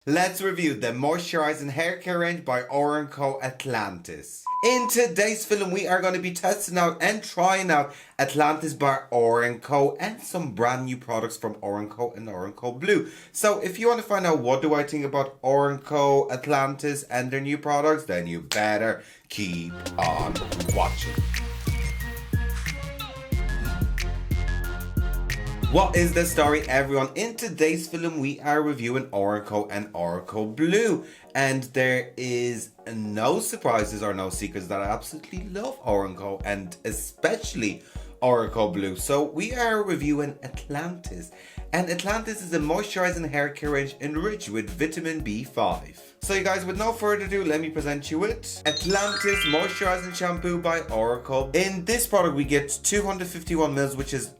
Let's review the moisturizing hair care range by Rco Atlantis. In today's film, we are going to be testing out and trying out Atlantis by Rco and some brand new products from Rco and Rco Bleu. So if you want to find out what do I think about Rco Atlantis and their new products, then you better keep on watching. What is the story, everyone? In today's film, we are reviewing Rco and Rco Bleu. And there is no surprises or no secrets that I absolutely love Rco and especially Rco Bleu. So we are reviewing Atlantis. And Atlantis is a moisturizing hair care range enriched with vitamin B5. So you guys, with no further ado, let me present you with Atlantis Moisturizing Shampoo by Rco. In this product, we get 251 ml, which is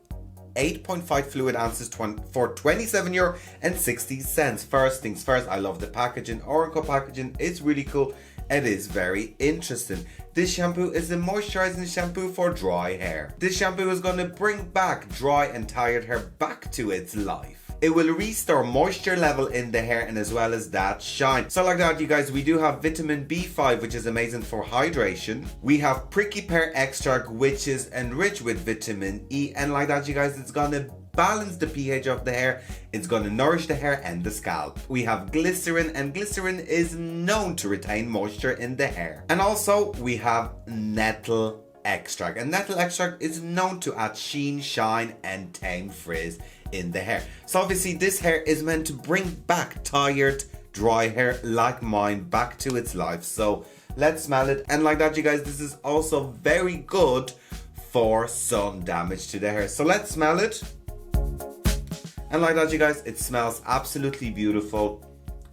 8.5 fluid ounces for €27.60. First things first, I love the packaging. Rco packaging is really cool. It is very interesting. This shampoo is a moisturizing shampoo for dry hair. This shampoo is going to bring back dry and tired hair back to its life. It will restore moisture level in the hair and as well as that shine. So like that, you guys, we do have vitamin B5, which is amazing for hydration. We have prickly pear extract, which is enriched with vitamin E. And like that, you guys, it's going to balance the pH of the hair. It's going to nourish the hair and the scalp. We have glycerin, and glycerin is known to retain moisture in the hair. And also we have nettle extract, and nettle extract is known to add sheen, shine and tame frizz in the hair. So obviously this hair is meant to bring back tired, dry hair like mine back to its life. So let's smell it. And like that, you guys, this is also very good for sun damage to the hair. So let's smell it. And like that, you guys, it smells absolutely beautiful.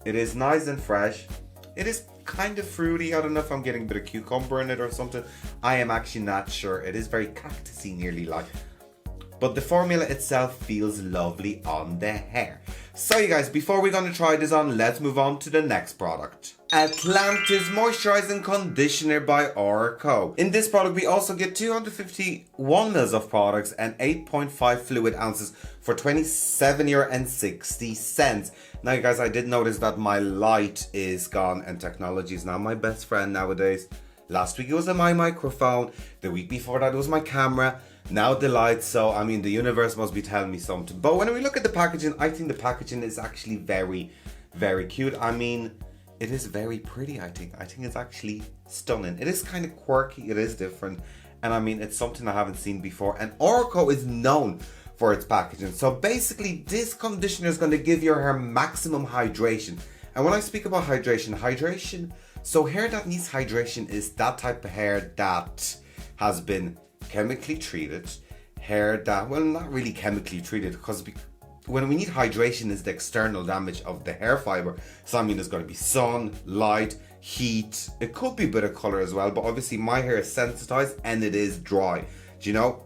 It is nice and fresh. It is kind of fruity. I don't know if I'm getting a bit of cucumber in it or something. I am actually not sure. It is very cactusy, nearly like. But the formula itself feels lovely on the hair. So you guys, before we're going to try this on, let's move on to the next product. Atlantis Moisturizing Conditioner by Rco. In this product, we also get 251 ml of products and 8.5 fluid ounces for €27.60. Now you guys, I did notice that my light is gone and technology is now my best friend nowadays. Last week it was my microphone. The week before that was my camera. Now the light, so I mean the universe must be telling me something. But when we look at the packaging, I think the packaging is actually very, very cute. I mean, it is very pretty, I think. I think it's actually stunning. It is kind of quirky, it is different. And I mean, it's something I haven't seen before. And Rco is known for its packaging. So basically, this conditioner is going to give your hair maximum hydration. And when I speak about hydration, so hair that needs hydration is that type of hair that has been chemically treated, hair that, well, not really chemically treated, because when we need hydration is the external damage of the hair fiber. So I mean, there's going to be sun, light, heat. It could be a bit of color as well, but obviously my hair is sensitized and it is dry, do you know?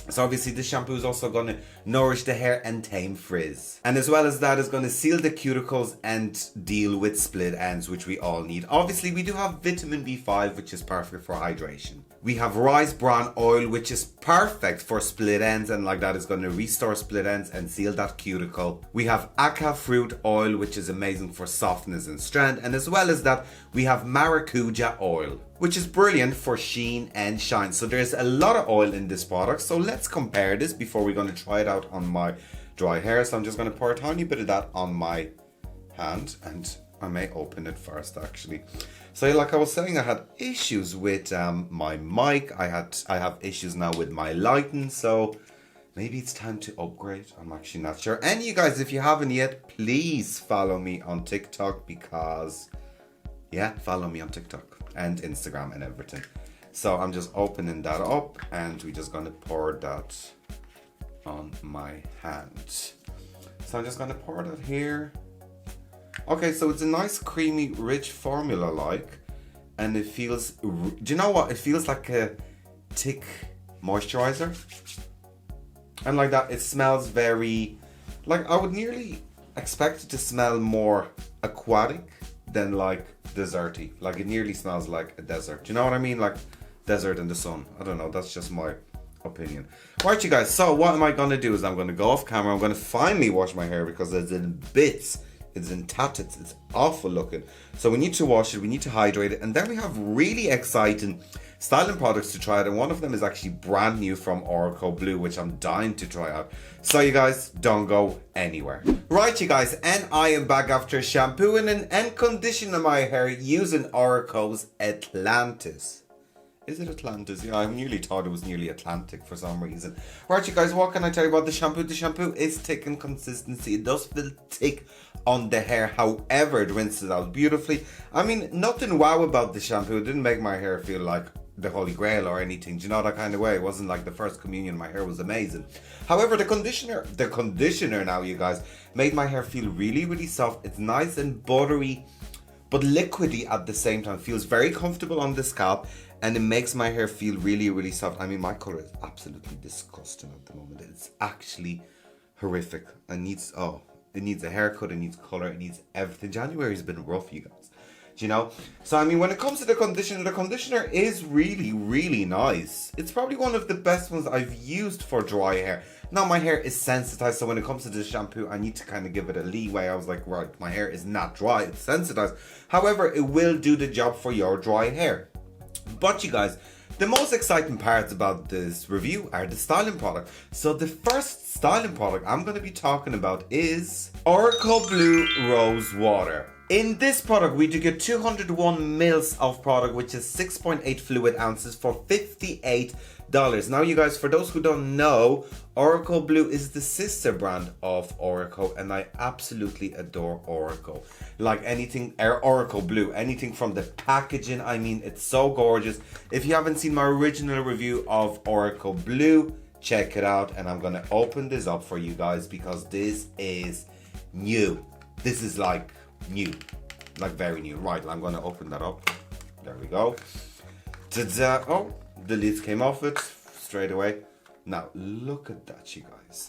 So obviously this shampoo is also going to nourish the hair and tame frizz. And as well as that, is going to seal the cuticles and deal with split ends, which we all need. Obviously we do have vitamin B5, which is perfect for hydration. We have rice bran oil, which is perfect for split ends, and like that is going to restore split ends and seal that cuticle. We have aca fruit oil, which is amazing for softness and strength. And as well as that, we have maracuja oil, which is brilliant for sheen and shine. So there's a lot of oil in this product. So let's compare this before we're going to try it out on my dry hair. So I'm just going to pour a tiny bit of that on my hand, and I may open it first actually. So like I was saying, I had issues with my mic. I have issues now with my lighting. So maybe it's time to upgrade. I'm actually not sure. And you guys, if you haven't yet, please follow me on TikTok, because yeah, follow me on TikTok and Instagram and everything. So I'm just opening that up and we're just going to pour that on my hand. So I'm just going to pour that here. Okay, so it's a nice creamy rich formula like, and it feels, do you know what, it feels like a thick moisturizer. And like that, it smells very, like I would nearly expect it to smell more aquatic than like deserty. Like it nearly smells like a desert, do you know what I mean, like desert in the sun. I don't know, that's just my opinion. Right, you guys, so what am I going to do is I'm going to go off camera. I'm going to finally wash my hair because it's in bits It's in tatters. It's awful looking. So we need to wash it. We need to hydrate it. And then we have really exciting styling products to try out. And one of them is actually brand new from Rco Bleu, which I'm dying to try out. So you guys, don't go anywhere. Right, you guys. And I am back after shampooing and conditioning my hair using Rco's Atlantis. Is it Atlantis? Yeah, I nearly thought it was nearly Atlantic for some reason. Right, you guys, what can I tell you about the shampoo? The shampoo is thick in consistency. It does feel thick on the hair. However, it rinses out beautifully. I mean, nothing wow about the shampoo. It didn't make my hair feel like the Holy Grail or anything. Do you know, that kind of way? It wasn't like the first communion. My hair was amazing. However, the conditioner now, you guys, made my hair feel really, really soft. It's nice and buttery, but liquidy at the same time. Feels very comfortable on the scalp. And it makes my hair feel really, really soft. I mean, my color is absolutely disgusting at the moment. It's actually horrific. It needs a haircut, it needs color, it needs everything. January's been rough, you guys. Do you know? So, I mean, when it comes to the conditioner is really, really nice. It's probably one of the best ones I've used for dry hair. Now, my hair is sensitized, so when it comes to the shampoo, I need to kind of give it a leeway. I was like, right, my hair is not dry, it's sensitized. However, it will do the job for your dry hair. But you guys, the most exciting parts about this review are the styling product. So the first styling product I'm going to be talking about is Rco Bleu Rose Water. In this product, we do get 201 mils of product, which is 6.8 fluid ounces for $58. Now, you guys, for those who don't know, Rco Bleu is the sister brand of Rco, and I absolutely adore Rco. Like anything, Rco Bleu, anything from the packaging, I mean, it's so gorgeous. If you haven't seen my original review of Rco Bleu, check it out, and I'm gonna open this up for you guys because this is new. This is like new, like very new. Right, I'm gonna open that up. There we go. Ta-da! Oh, the lids came off it straight away. Now look at that, you guys.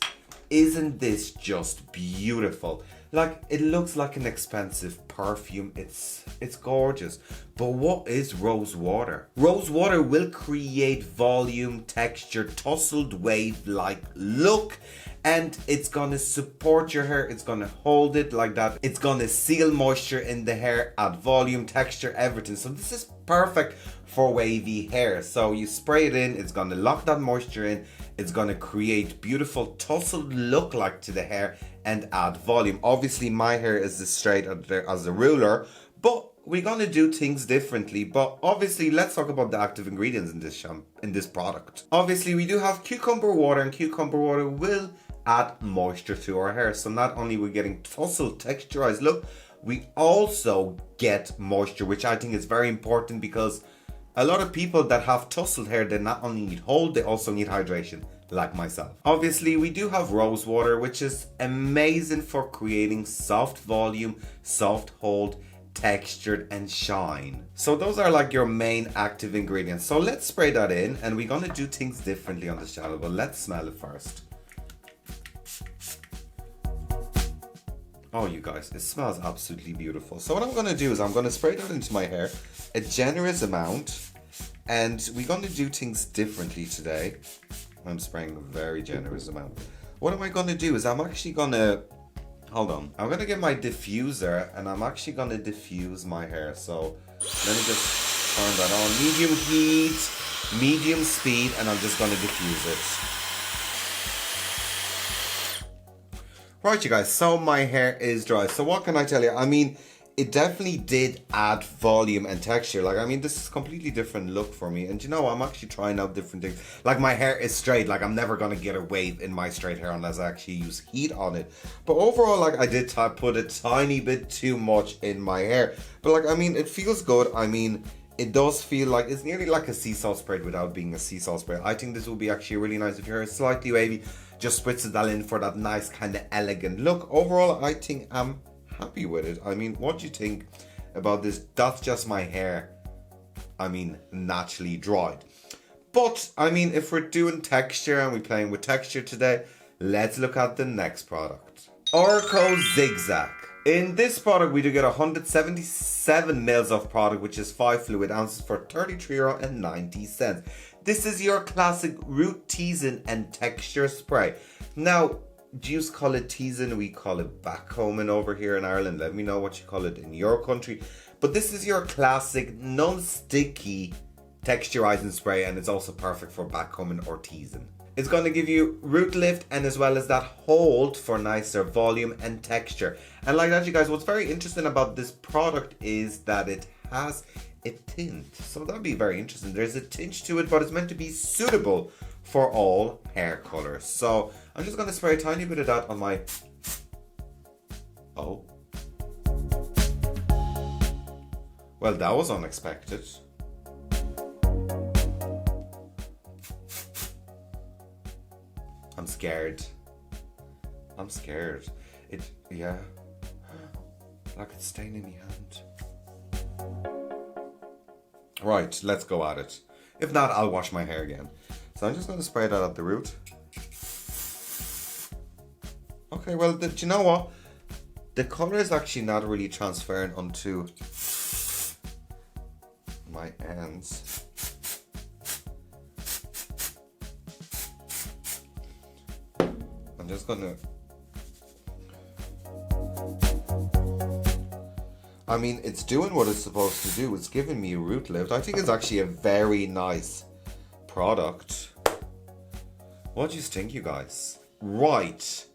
Isn't this just beautiful? Like, it looks like an expensive perfume. It's gorgeous. But what is rose water? Rose water will create volume, texture, tousled wave-like look, and it's gonna support your hair. It's gonna hold it like that. It's gonna seal moisture in the hair, add volume, texture, everything. So this is perfect for wavy hair. So you spray it in, it's gonna lock that moisture in. It's gonna create beautiful tousled look like to the hair and add volume. Obviously, my hair is as straight as a ruler, but we're gonna do things differently. But obviously, let's talk about the active ingredients in this product. Obviously, we do have cucumber water, and cucumber water will add moisture to our hair. So not only we're getting tousled, texturized look, we also get moisture, which I think is very important because a lot of people that have tousled hair, they not only need hold, they also need hydration, like myself. Obviously, we do have rose water, which is amazing for creating soft volume, soft hold, textured, and shine. So those are like your main active ingredients. So let's spray that in, and we're gonna do things differently on this channel, but let's smell it first. Oh, you guys, it smells absolutely beautiful. So what I'm gonna do is I'm gonna spray that into my hair, a generous amount, and we're gonna do things differently today. I'm spraying a very generous amount. What am I gonna do is I'm actually gonna, hold on, I'm gonna get my diffuser and I'm actually gonna diffuse my hair. So let me just turn that on, medium heat, medium speed, and I'm just gonna diffuse it. Right, you guys, so my hair is dry. So what can I tell you? I mean, it definitely did add volume and texture. Like, I mean, this is a completely different look for me. And you know, I'm actually trying out different things. Like, my hair is straight. Like, I'm never gonna get a wave in my straight hair unless I actually use heat on it. But overall, like, I did put a tiny bit too much in my hair. But like, I mean, it feels good. I mean, it does feel like it's nearly like a sea salt spray without being a sea salt spray. I think this will be actually really nice if your hair is slightly wavy. Just spritz that in for that nice kind of elegant look. Overall, I think I'm happy with it. I mean, what do you think about this? That's just my hair, I mean, naturally dried. But I mean, if we're doing texture and we're playing with texture today, let's look at the next product. Rco Zigzag. In this product, we do get 177 mils of product, which is 5 fluid ounces for €33.90. This is your classic root teasing and texture spray. Now, do you call it teasing? We call it backcombing over here in Ireland. Let me know what you call it in your country. But this is your classic non-sticky texturizing spray, and it's also perfect for backcombing or teasing. It's going to give you root lift and as well as that hold for nicer volume and texture. And like that, you guys, what's very interesting about this product is that it has a tint. So that'd be very interesting. There's a tinge to it, but it's meant to be suitable for all hair colors. So I'm just going to spray a tiny bit of that on my... Oh. Well, that was unexpected. I'm scared. I'm scared. Yeah. Like it's staining my hand. Right, let's go at it. If not, I'll wash my hair again. So I'm just going to spray that at the root. Okay, well, do you know what? The color is actually not really transferring onto my ends. I'm just gonna... I mean, it's doing what it's supposed to do. It's giving me a root lift. I think it's actually a very nice product. What do you think, you guys? Right.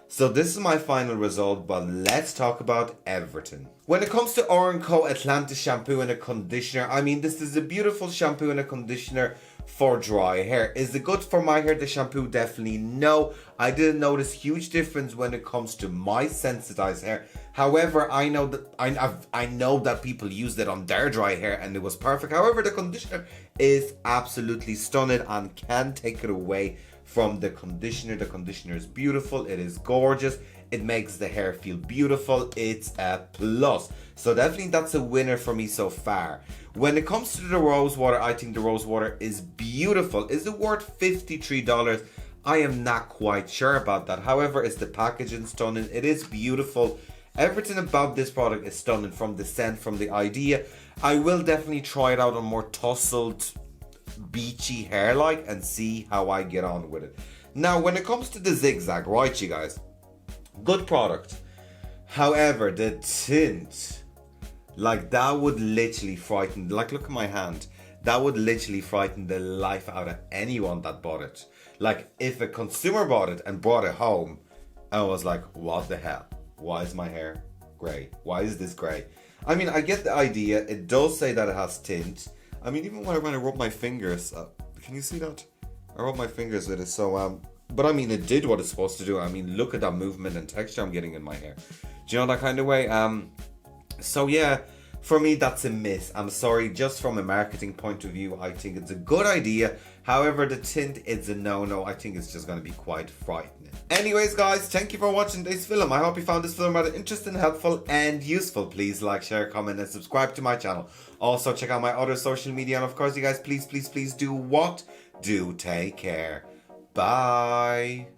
So this is my final result, but let's talk about everything. When it comes to Rco Atlantis shampoo and a conditioner, I mean, this is a beautiful shampoo and a conditioner for dry hair. Is it good for my hair, the shampoo? Definitely no. I didn't notice huge difference when it comes to my sensitized hair. However, I know that people used it on their dry hair and it was perfect. However, the conditioner is absolutely stunning and can take it away from the conditioner. The conditioner is beautiful. It is gorgeous. It makes the hair feel beautiful. It's a plus. So definitely that's a winner for me so far. When it comes to the rose water, I think the rose water is beautiful. Is it worth $53? I am not quite sure about that. However, is the packaging stunning? It is beautiful. Everything about this product is stunning, from the scent, from the idea. I will definitely try it out on more tousled, beachy hair like and see how I get on with it. Now, when it comes to the zigzag, right, you guys, good product. However, the tint, like that would literally frighten, like look at my hand, that would literally frighten the life out of anyone that bought it. Like if a consumer bought it and brought it home, I was like, what the hell? Why is my hair grey? Why is this grey? I mean, I get the idea. It does say that it has tint. I mean, even when I rub my fingers, can you see that? I rub my fingers with it, so, but I mean, it did what it's supposed to do. I mean, look at that movement and texture I'm getting in my hair. Do you know that kind of way? So yeah, for me, that's a miss. I'm sorry, just from a marketing point of view, I think it's a good idea. However, the tint is a no-no. I think it's just going to be quite frightening. Anyways, guys, thank you for watching this film. I hope you found this film rather interesting, helpful, and useful. Please like, share, comment, and subscribe to my channel. Also, check out my other social media. And of course, you guys, please do what? Do take care. Bye.